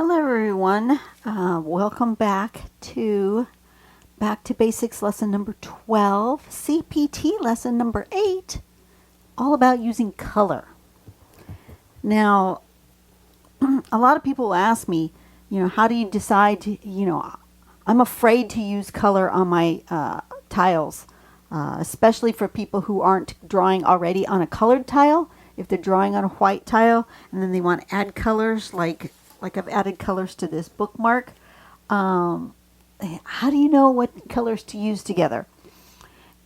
Hello everyone, welcome back to Basics lesson number 12, CPT lesson number 8, all about using color. Now, a lot of people ask me, how do you decide to, I'm afraid to use color on my tiles, especially for people who aren't drawing already on a colored tile. If they're drawing on a white tile and then they want to add colors, like I've added colors to this bookmark. How do you know what colors to use together?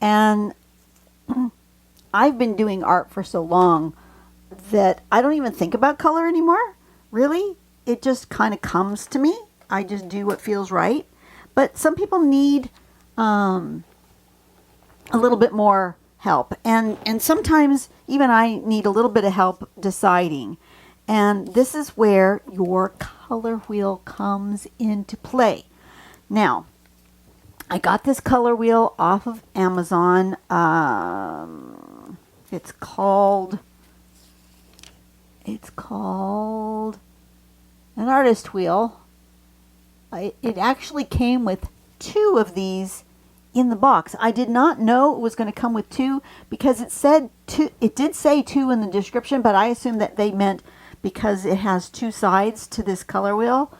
And I've been doing art for so long that I don't even think about color anymore. Really, it just kind of comes to me. I just do what feels right. But some people need a little bit more help. And sometimes even I need a little bit of help deciding. And this is where your color wheel comes into play. Now, I got this color wheel off of Amazon. It's called an artist wheel. It actually came with 2 of these in the box. I did not know it was going to come with 2 because it said 2. It did say 2 in the description, but I assumed that they meant because it has 2 sides to this color wheel.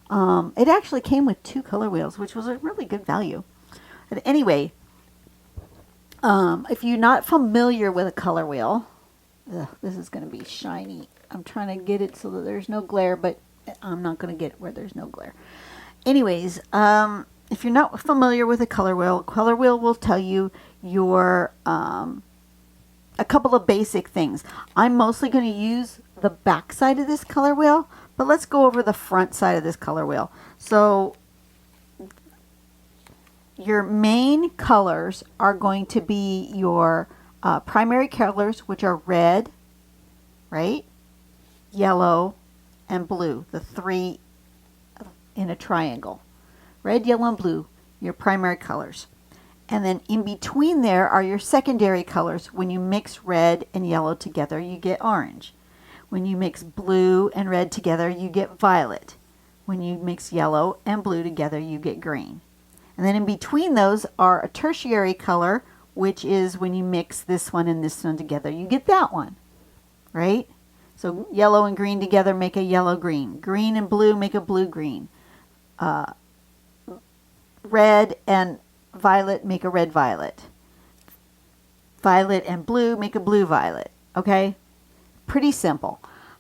It actually came with 2 color wheels, which was a really good value. But anyway, if you're not familiar with a color wheel, this is going to be shiny. I'm trying to get it so that there's no glare, but I'm not going to get it where there's no glare. Anyways, if you're not familiar with a color wheel will tell you your a couple of basic things. I'm mostly going to use the back side of this color wheel, but let's go over the front side of this color wheel. So your main colors are going to be your primary colors, which are red, right, yellow, and blue, the 3 in a triangle. Red, yellow, and blue, your primary colors. And then in between there are your secondary colors. When you mix red and yellow together, you get orange. When you mix blue and red together, you get violet. When you mix yellow and blue together, you get green. And then in between those are a tertiary color, which is when you mix this one and this one together, you get that one, right? So yellow and green together make a yellow-green. Green and blue make a blue-green. Red and violet make a red-violet. Violet and blue make a blue-violet, okay? Pretty simple.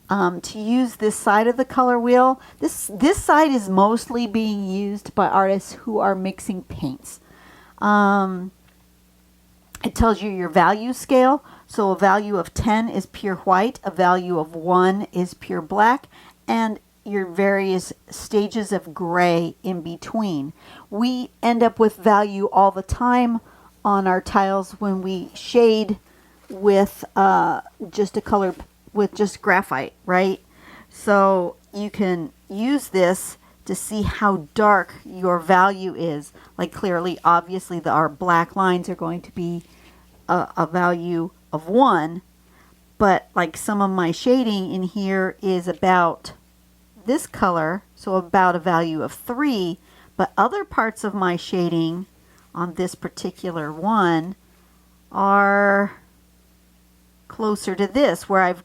To use this side of the color wheel, this side is mostly being used by artists who are mixing paints. It tells you your value scale. So a value of 10 is pure white, a value of 1 is pure black, and your various stages of gray in between. We end up with value all the time on our tiles when we shade with just graphite, right? So you can use this to see how dark your value is. Like clearly, obviously, our black lines are going to be a value of 1, but like some of my shading in here is about this color, so about a value of 3, but other parts of my shading on this particular one are closer to this, where I've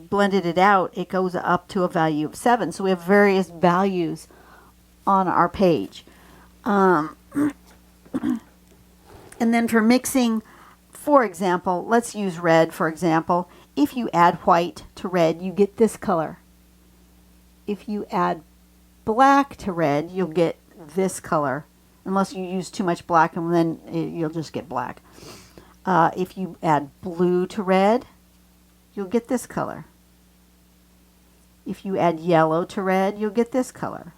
blended it out. It goes up to a value of 7. So we have various values on our page. And then for mixing, for example, let's use red, for example. If you add white to red, you get this color. If you add black to red, you'll get this color, unless you use too much black, and then you'll just get black. If you add blue to red, you'll get this color. If you add yellow to red, you'll get this color.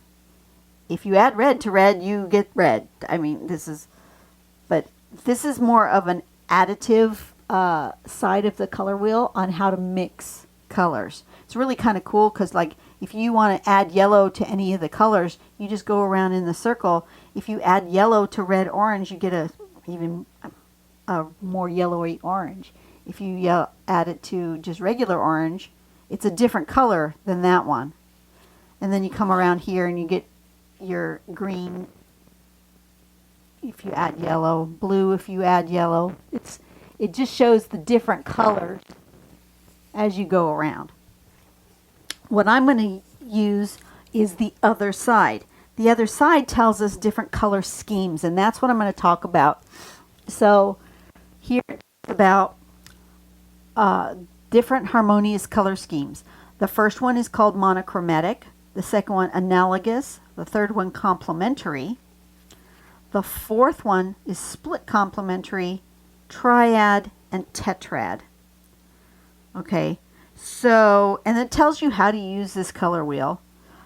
If you add red to red, you get red. I mean, this is more of an additive side of the color wheel on how to mix colors. It's really kind of cool because, like, if you want to add yellow to any of the colors, you just go around in the circle. If you add yellow to red orange, you get even a more yellowy orange. If you add it to just regular orange, it's a different color than that one. And then you come around here and you get your green if you add yellow, blue if you add yellow. It just shows the different colors as you go around. What I'm going to use is the other side. The other side tells us different color schemes, and that's what I'm going to talk about. So here it's about different harmonious color schemes. The first one is called monochromatic, the second one analogous, the third one complementary, the fourth one is split complementary, triad, and tetrad. Okay, so, and it tells you how to use this color wheel,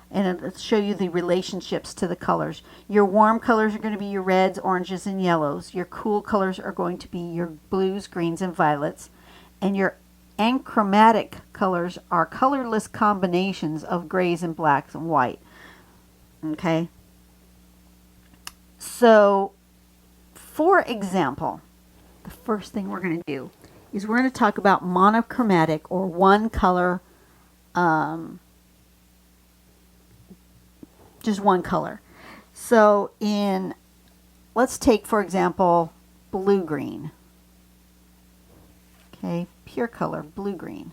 and it'll show you the relationships to the colors. Your warm colors are going to be your reds, oranges, and yellows. Your cool colors are going to be your blues, greens, and violets. And your achromatic colors are colorless combinations of grays and blacks and white. Okay? So, for example, the first thing we're going to do is we're going to talk about monochromatic, or one color, just one color. So let's take, for example, blue-green. Okay, pure color, blue-green.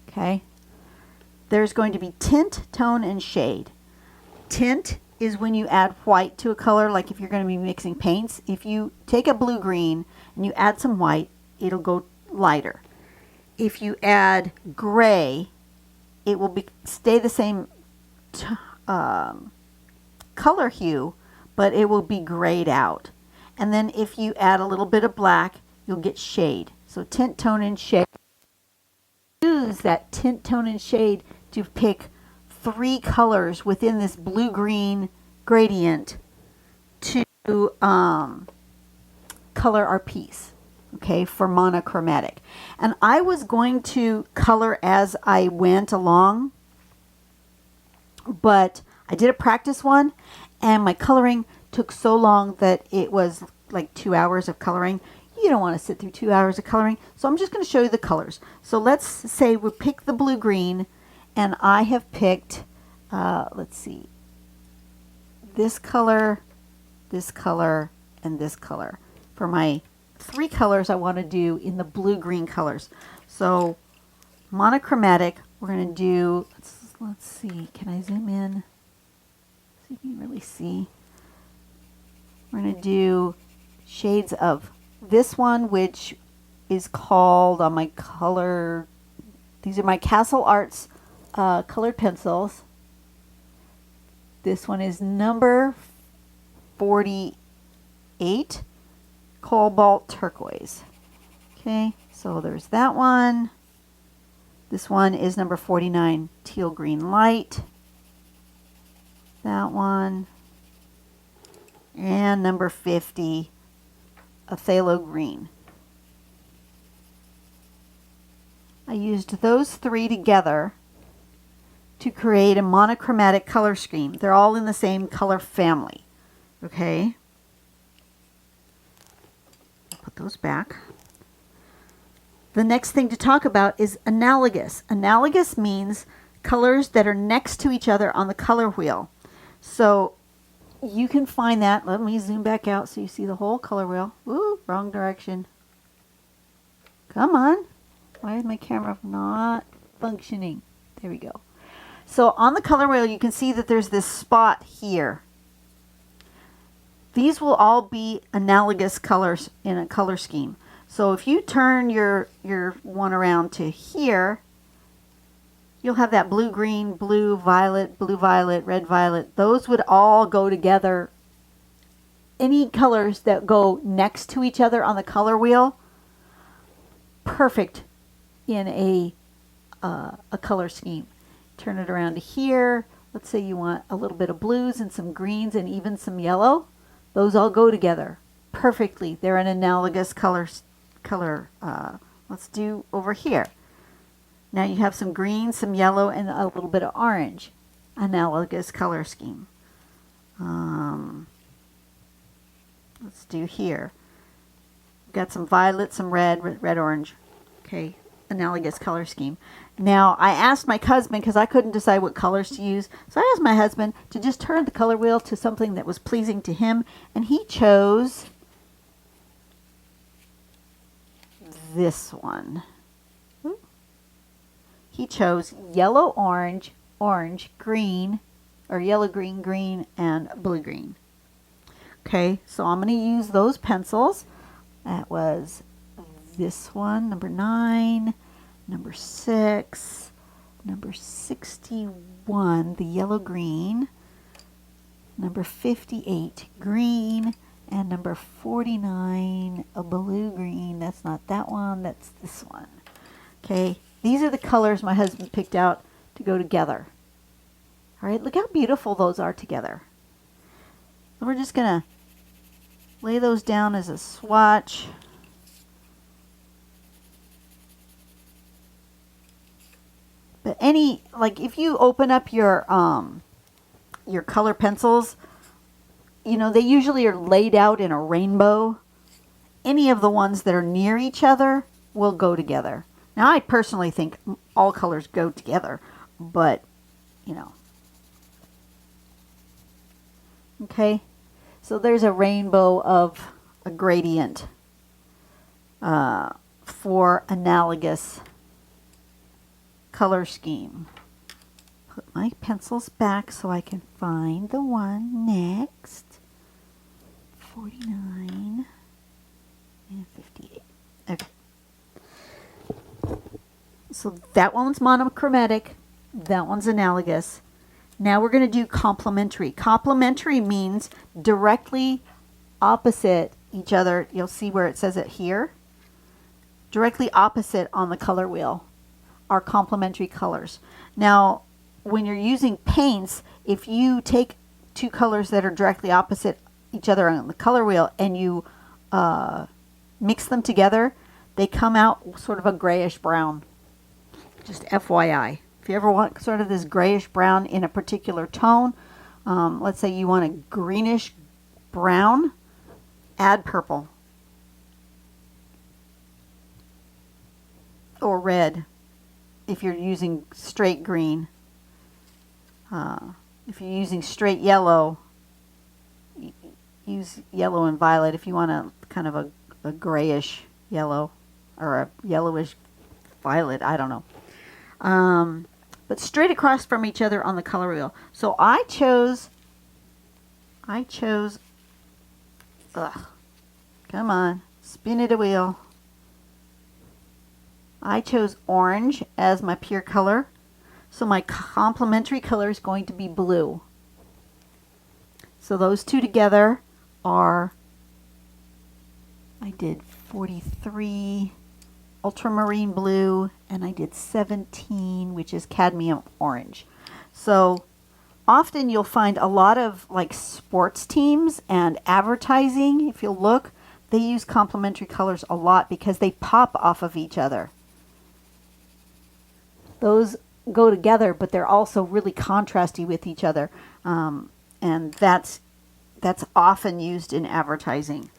Okay, there's going to be tint, tone, and shade. Tint is when you add white to a color, like if you're going to be mixing paints. If you take a blue-green and you add some white, it'll go lighter. If you add gray, it will stay the same color hue, but it will be grayed out. And then if you add a little bit of black, you'll get shade. So tint, tone, and shade. Use that tint, tone, and shade to pick 3 colors within this blue-green gradient to color our piece, okay, for monochromatic. And I was going to color as I went along, but I did a practice one, and my coloring took so long that it was like 2 hours of coloring. You don't want to sit through 2 hours of coloring, so I'm just going to show you the colors. So let's say we pick the blue-green, and I have picked, let's see, this color, and this color for my 3 colors I want to do in the blue-green colors. So monochromatic, we're going to do, let's see, can I zoom in? So you can really see. We're going to do shades of this one, which is called on my color, these are my Castle Arts colored pencils. This one is number 48, Cobalt Turquoise. Okay, so there's that one. This one is number 49, Teal Green Light. That one. And number 50, Phthalo Green. I used those 3 together to create a monochromatic color scheme. They're all in the same color family. Okay? Put those back. The next thing to talk about is analogous. Analogous means colors that are next to each other on the color wheel. So you can find that. Let me zoom back out so you see the whole color wheel. Ooh, wrong direction. Come on. Why is my camera not functioning? There we go. So on the color wheel, you can see that there's this spot here. These will all be analogous colors in a color scheme. So if you turn your one around to here, you'll have that blue, green, blue, violet, red, violet. Those would all go together. Any colors that go next to each other on the color wheel, perfect in a color scheme. Turn it around to here. Let's say you want a little bit of blues and some greens and even some yellow. Those all go together perfectly. They're an analogous color. Let's do over here. Now you have some green, some yellow, and a little bit of orange. Analogous color scheme. Let's do here. Got some violet, some red, orange. Okay, Analogous color scheme. Now, I asked my husband, because I couldn't decide what colors to use, so I asked my husband to just turn the color wheel to something that was pleasing to him, and he chose this one. He chose yellow, orange, orange, green, or yellow, green, green, and blue, green. Okay, so I'm going to use those pencils. That was this one, number 9, number 6, number 61, the yellow green, number 58, green, and number 49, a blue green. That's not that one, that's this one. Okay, these are the colors my husband picked out to go together. All right, look how beautiful those are together. So we're just going to lay those down as a swatch. But if you open up your color pencils, you know, they usually are laid out in a rainbow. Any of the ones that are near each other will go together. Now, I personally think all colors go together, but, you know. Okay, so there's a rainbow of a gradient for analogous color scheme. Put my pencils back so I can find the one next. 49 and 58. Okay. So that one's monochromatic. That one's analogous. Now we're going to do complementary. Complementary means directly opposite each other. You'll see where it says it here. Directly opposite on the color wheel are complementary colors. Now, when you're using paints, if you take two colors that are directly opposite each other on the color wheel and you mix them together, they come out sort of a grayish brown. Just FYI. If you ever want sort of this grayish brown in a particular tone, let's say you want a greenish brown, add purple or red. If you're using straight green, if you're using straight yellow, use yellow and violet. If you want a kind of a grayish yellow or a yellowish violet, I don't know. But straight across from each other on the color wheel. So I chose, come on, spin it a wheel. I chose orange as my pure color. So my complementary color is going to be blue. So those two together are, I did 43 ultramarine blue, and I did 17, which is cadmium orange. So often you'll find a lot of like sports teams and advertising, if you'll look, they use complementary colors a lot because they pop off of each other. Those go together, but they're also really contrasty with each other, and that's often used in advertising.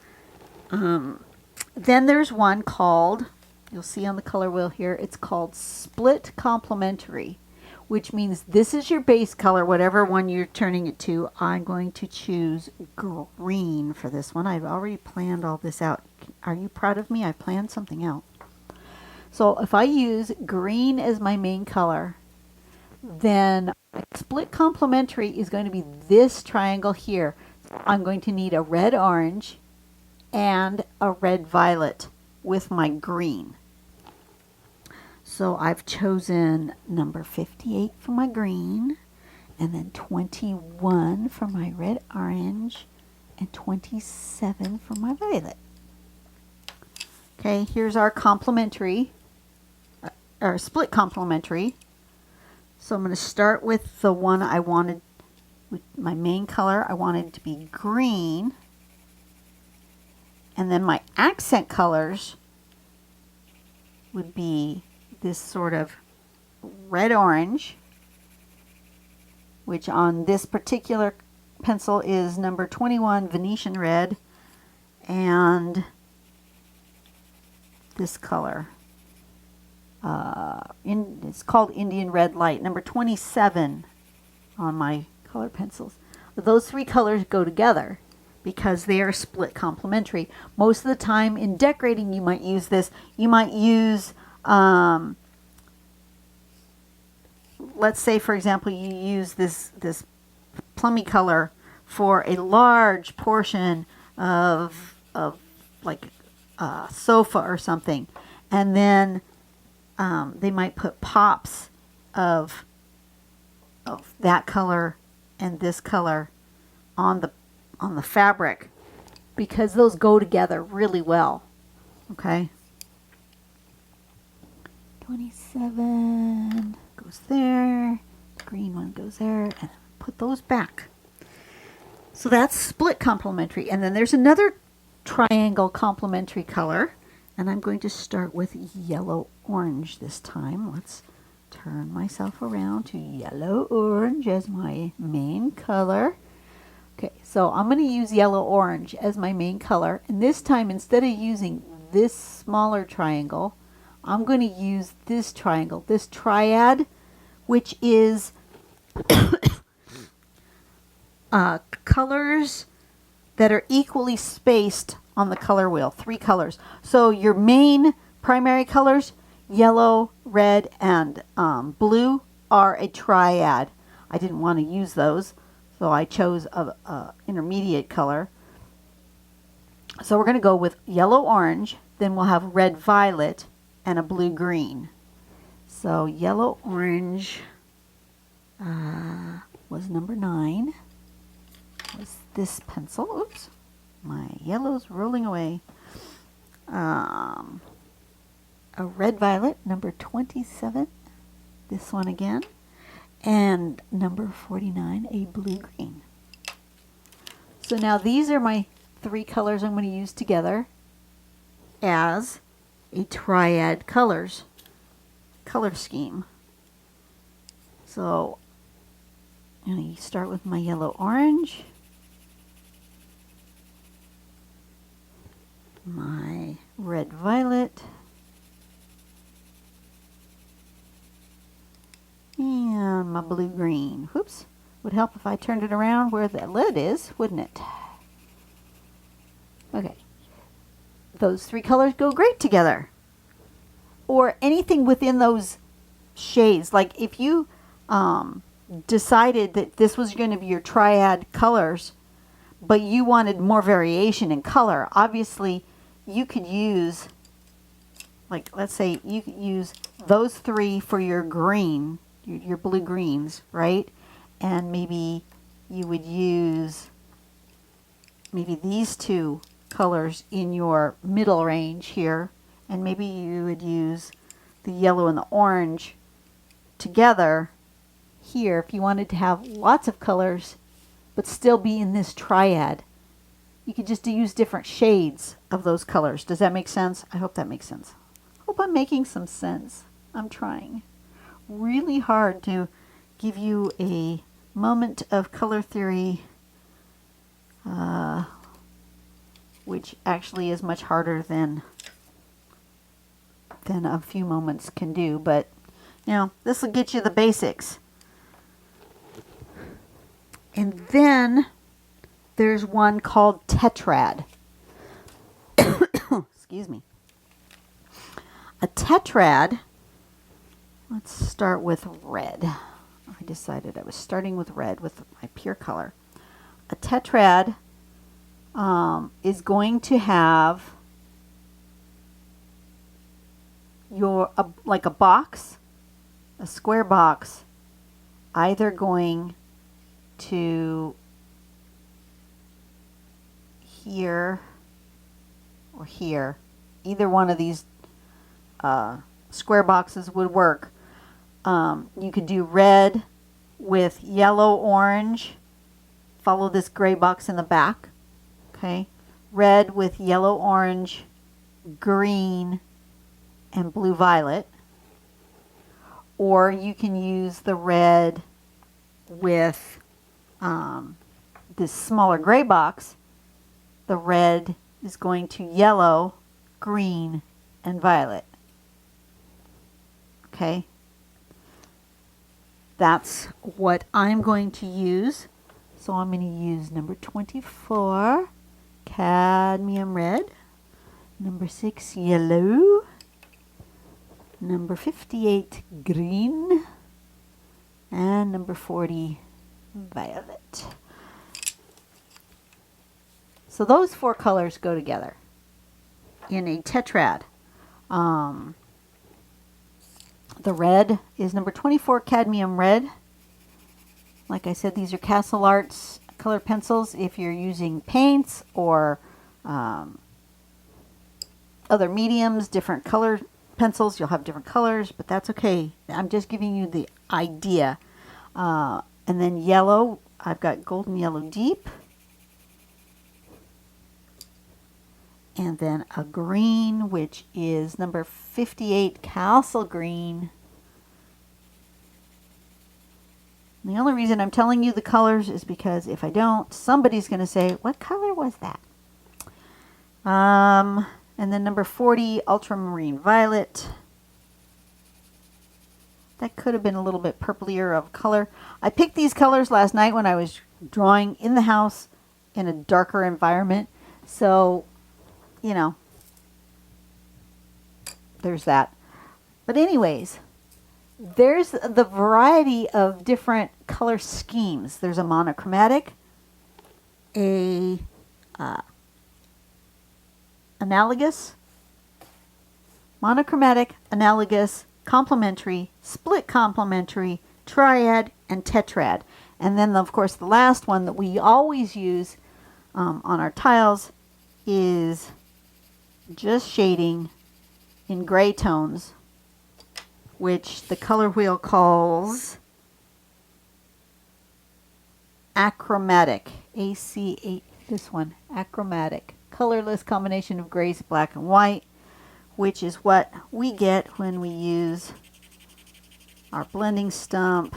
Then there's one called, you'll see on the color wheel here, it's called split complementary, which means this is your base color, whatever one you're turning it to. I'm going to choose green for this one. I've already planned all this out. Are you proud of me? I planned something out. So if I use green as my main color, then split complementary is going to be this triangle here. I'm going to need a red orange and a red violet with my green. So I've chosen number 58 for my green, and then 21 for my red orange, and 27 for my violet. Okay, here's our complementary, or split complementary. So I'm going to start with the one I wanted, with my main color. I wanted to be green. And then my accent colors would be this sort of red-orange, which on this particular pencil is number 21 Venetian red, and this color. it's called Indian Red Light, number 27 on my color pencils. Those three colors go together because they are split complementary. Most of the time in decorating you might use this. You might use, let's say for example you use this plummy color for a large portion of like a sofa or something, and then they might put pops of that color and this color on the fabric because those go together really well. Okay, 27 goes there, the green one goes there, and put those back. So that's split complementary. And then there's another triangle complementary color, and I'm going to start with yellow orange this time. Let's turn myself around to yellow orange as my main color. Okay, so I'm going to use yellow orange as my main color, and this time instead of using this smaller triangle, I'm going to use this triangle, this triad, which is colors that are equally spaced on the color wheel, 3 colors. So your main primary colors, yellow, red, and blue, are a triad. I didn't want to use those, so I chose a intermediate color. So we're going to go with yellow orange, then we'll have red violet and a blue green. So yellow orange was number 9. Was this pencil? Oops, my yellow's rolling away. A red violet, number 27. This one again. And number 49, a blue green. So now these are my 3 colors I'm going to use together as a triad color scheme. So I'm going to start with my yellow orange, my red violet, and my blue green. Whoops, would help if I turned it around where the lid is, wouldn't it? Okay, those 3 colors go great together. Or anything within those shades. Like if you decided that this was going to be your triad colors, but you wanted more variation in color, obviously you could use, like let's say you could use those 3 for your green, your blue greens, right? And maybe you would use maybe these 2 colors in your middle range here, and maybe you would use the yellow and the orange together here if you wanted to have lots of colors but still be in this triad. You could just use different shades of those colors. Does that make sense? I hope that makes sense. Hope I'm making some sense. I'm trying really hard to give you a moment of color theory, which actually is much harder than a few moments can do, but you know, this will get you the basics. And then there's one called Tetrad. Excuse me. A Tetrad, let's start with red. I decided I was starting with red with my pure color. A Tetrad is going to have your like a box, a square box, either going to here or here. Either one of these square boxes would work. You could do red with yellow orange, follow this gray box in the back, okay? Red with yellow orange, green, and blue violet. Or you can use the red with this smaller gray box. The red is going to yellow, green, and violet. Okay. That's what I'm going to use. So I'm going to use number 24, cadmium red, number 6, yellow, number 58, green, and number 40, violet. So those 4 colors go together in a tetrad. The red is number 24, cadmium red. Like I said, these are Castle Arts color pencils. If you're using paints or other mediums, different color pencils, you'll have different colors, but that's okay. I'm just giving you the idea. And then yellow, I've got golden yellow deep. And then a green, which is number 58, Castle Green. And the only reason I'm telling you the colors is because if I don't, somebody's going to say, what color was that? And then number 40, Ultramarine Violet. That could have been a little bit purplier of color. I picked these colors last night when I was drawing in the house in a darker environment. So, you know, there's that. But anyways, there's the variety of different color schemes. There's a monochromatic, a analogous, monochromatic, analogous, complementary, split complementary, triad, and tetrad. And then, of course, the last one that we always use on our tiles is just shading in gray tones, which the color wheel calls achromatic. A-C-A, this one, achromatic. Colorless combination of grays, black, and white, which is what we get when we use our blending stump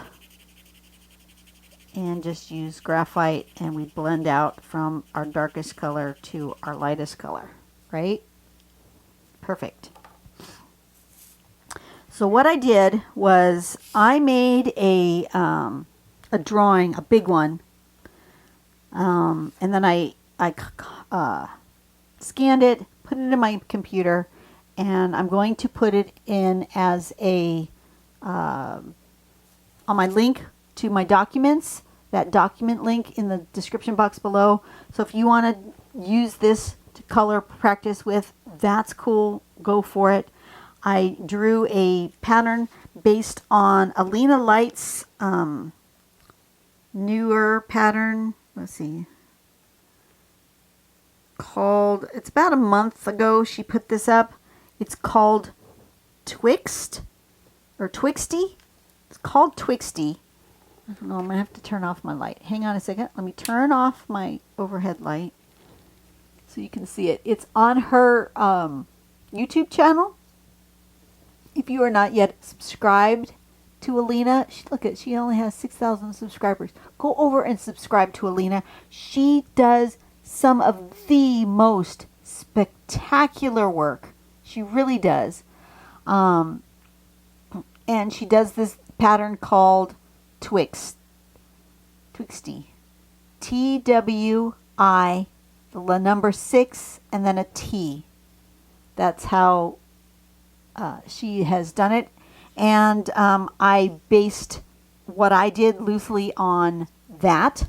and just use graphite, and we blend out from our darkest color to our lightest color, right? Perfect. So what I did was I made a drawing, a big one, and then I scanned it, put it in my computer, and I'm going to put it in as a on my link to my documents, that document link in the description box below. So if you want to use this to color practice with, that's cool, go for it. I drew a pattern based on Alina Light's newer pattern. Let's see. Called, it's about a month ago she put this up. It's called Twixt or Twixty. It's called Twixty. I don't know, I'm going to have to turn off my light. Hang on a second. Let me turn off my overhead light so you can see it. It's on her YouTube channel. If you are not yet subscribed to Alina, she only has 6,000 subscribers. Go over and subscribe to Alina. She does some of the most spectacular work. She really does. And she does this pattern called Twixty. T-W-I, the number 6, and then a T. That's how she has done it. And I based what I did loosely on that.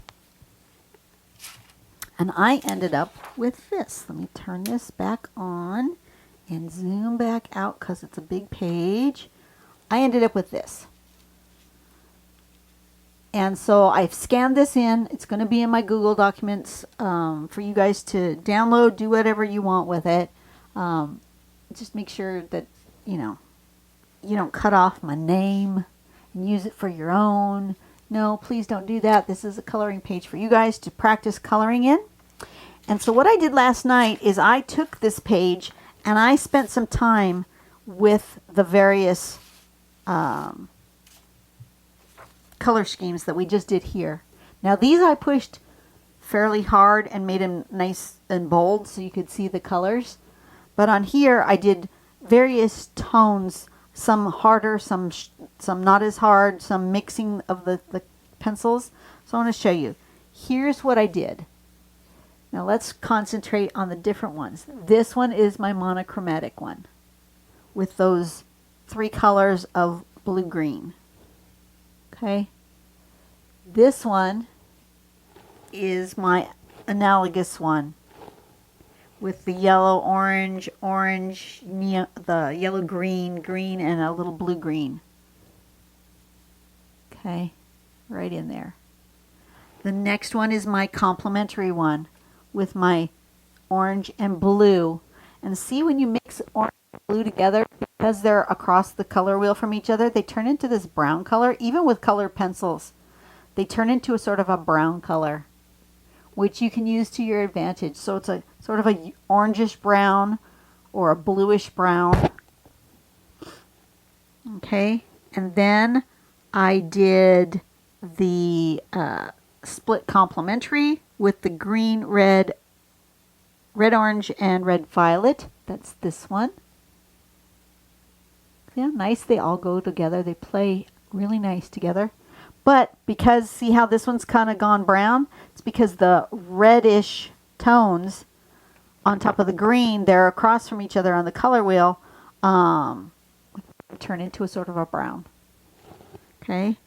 And I ended up with this. Let me turn this back on and zoom back out because it's a big page. I ended up with this. And so I've scanned this in. It's going to be in my Google Documents for you guys to download, do whatever you want with it. Just make sure that, you know, you don't cut off my name and use it for your own. No, please don't do that. This is a coloring page for you guys to practice coloring in. And so what I did last night is I took this page and I spent some time with the various color schemes that we just did here. Now these I pushed fairly hard and made them nice and bold so you could see the colors. But on here I did various tones some harder, some not as hard, some mixing of the pencils. So I want to show you. Here's what I did. Now let's concentrate on the different ones. This one is my monochromatic one with those 3 colors of blue-green. Okay. This one is my analogous one with the yellow, orange, the yellow, green, and a little blue-green. Okay, right in there. The next one is my complementary one with my orange and blue. And see, when you mix orange and blue together, because they're across the color wheel from each other, they turn into this brown color. Even with colored pencils, they turn into a sort of a brown color, which you can use to your advantage. So it's a sort of a orangish brown or a bluish brown. Okay, and then I did the split complementary with the green, red, orange, and red violet. That's this one. Yeah, nice. They all go together. They play really nice together. But because, see how this one's kind of gone brown? It's because the reddish tones on top of the green, they're across from each other on the color wheel, turn into a sort of a brown. Okay.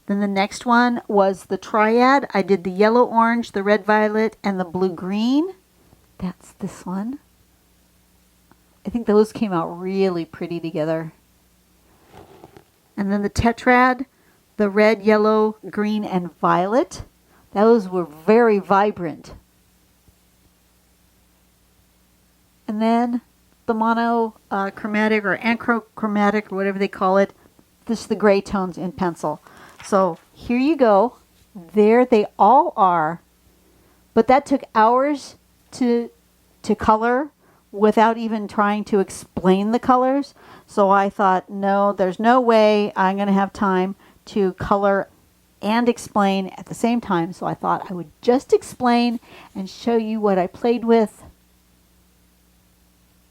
Then the next one was the Triad. I did the yellow, orange, the red, violet, and the blue, green. That's this one. I think those came out really pretty together. And then the Tetrad, the red, yellow, green, and violet. Those were very vibrant. And then the monochromatic or anchrochromatic or whatever they call it, just the gray tones in pencil. So here you go. There they all are. But that took hours to color without even trying to explain the colors. So I thought, no, there's no way I'm going to have time to color and explain at the same time. So I thought I would just explain and show you what I played with.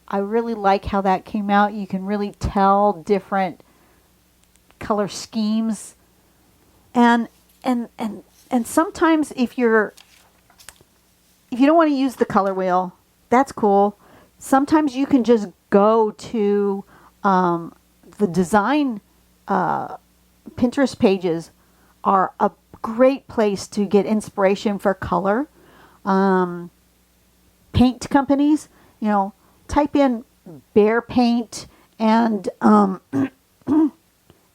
I really like how that came out. You can really tell different color schemes. And sometimes if you don't want to use the color wheel, that's cool. Sometimes you can just go to the design Pinterest pages are a great place to get inspiration for color. Paint companies, you know, type in bear paint and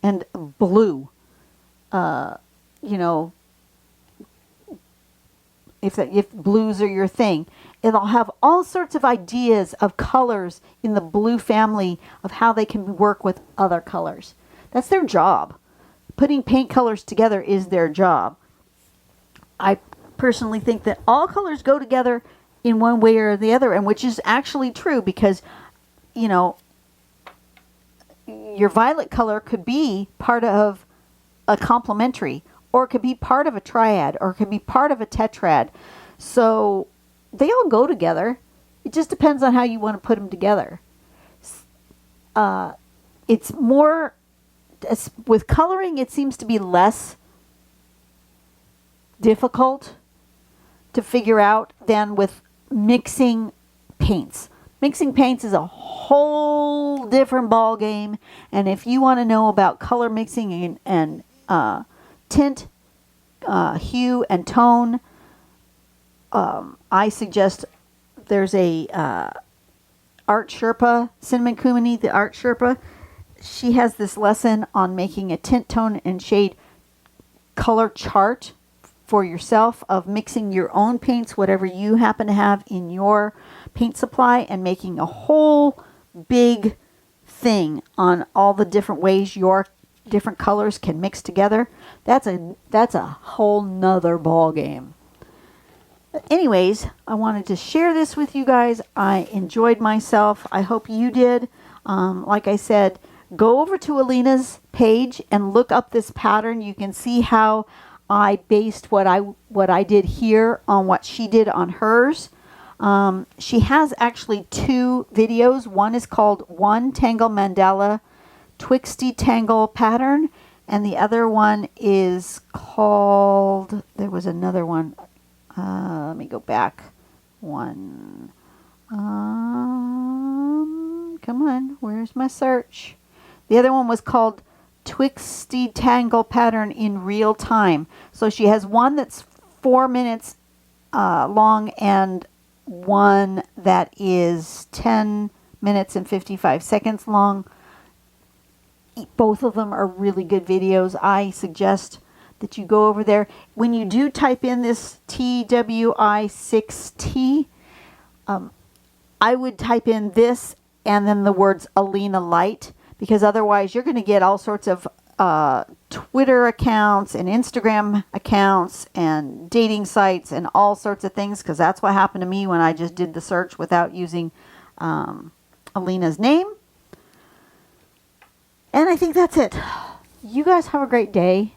and blue. You know, if blues are your thing, it'll have all sorts of ideas of colors in the blue family of how they can work with other colors. That's their job. Putting paint colors together is their job. I personally think that all colors go together in one way or the other, and which is actually true because, you know, your violet color could be part of a complementary, or it could be part of a triad, or it could be part of a tetrad. So they all go together. It just depends on how you want to put them together. It's more, with coloring, it seems to be less difficult to figure out than with mixing paints. Mixing paints is a whole different ball game, and if you want to know about color mixing and tint, hue, and tone, I suggest there's a Art Sherpa, Cinnamon Kumini, the Art Sherpa. She has this lesson on making a tint, tone, and shade color chart for yourself of mixing your own paints, whatever you happen to have in your paint supply, and making a whole big thing on all the different ways your different colors can mix together. That's a whole nother ball game. Anyways, I wanted to share this with you guys. I enjoyed myself. I hope you did. Like I said, go over to Alina's page and look up this pattern. You can see how I based what I did here on what she did on hers. She has actually 2 videos. One is called One Tangle Mandala Twigsty Tangle pattern, and the other one is called, there was another one, let me go back one. Come on, where's my search? The other one was called Twigsty Tangle pattern in real time. So she has one that's 4 minutes long and one that is 10 minutes and 55 seconds long. Both of them are really good videos. I suggest that you go over there. When you do type in this TWI6T, I would type in this and then the words Alina Light, because otherwise you're going to get all sorts of Twitter accounts and Instagram accounts and dating sites and all sorts of things, because that's what happened to me when I just did the search without using Alina's name. And I think that's it. You guys have a great day.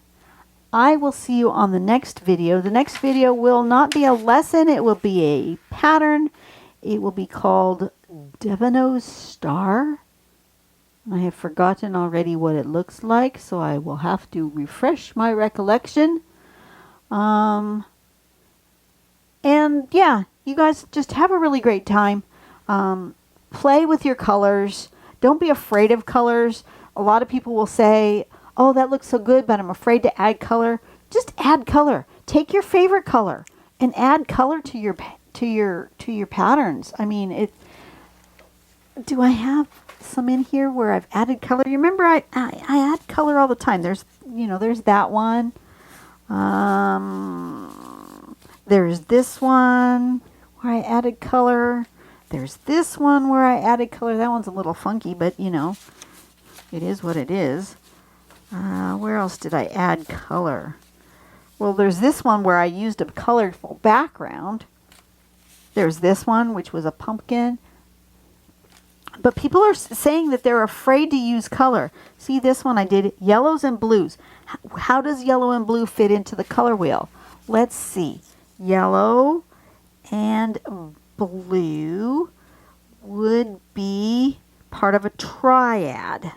I will see you on the next video. The next video will not be a lesson. It will be a pattern. It will be called Devano's Star. I have forgotten already what it looks like, so I will have to refresh my recollection. And yeah, you guys just have a really great time. Play with your colors. Don't be afraid of colors. A lot of people will say, oh, that looks so good, but I'm afraid to add color. Just add color. Take your favorite color and add color to your patterns. I mean, do I have some in here where I've added color? You remember I add color all the time. There's that one. There's this one where I added color. There's this one where I added color. That one's a little funky, but it is what it is. Where else did I add color? Well, there's this one where I used a colorful background. There's this one, which was a pumpkin. But people are saying that they're afraid to use color. See, this one I did yellows and blues. How does yellow and blue fit into the color wheel? Let's see. Yellow and blue would be part of a triad.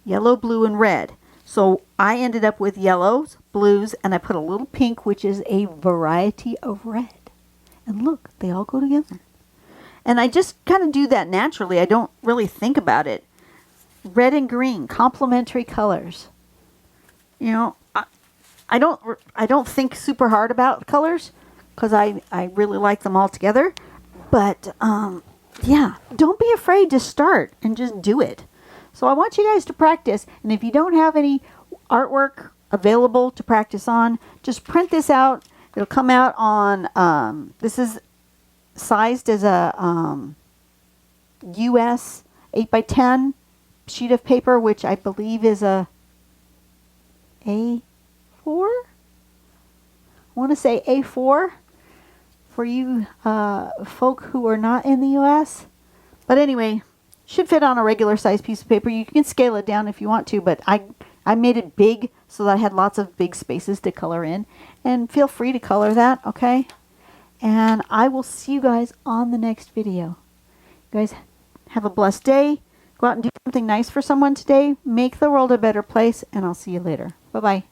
Yellow, blue, and red. So I ended up with yellows, blues, and I put a little pink, which is a variety of red. And look, they all go together. And I just kind of do that naturally. I don't really think about it. Red and green, complementary colors. I don't think super hard about colors because I really like them all together. But yeah, don't be afraid to start and just do it. So I want you guys to practice, and if you don't have any artwork available to practice on, just print this out. It'll come out on, this is sized as a US 8x10 sheet of paper, which I believe is a A4? I want to say A4 for you folk who are not in the US. But anyway, should fit on a regular size piece of paper. You can scale it down if you want to, but I made it big so that I had lots of big spaces to color in. And feel free to color that, okay? And I will see you guys on the next video. You guys have a blessed day. Go out and do something nice for someone today. Make the world a better place, and I'll see you later. Bye-bye.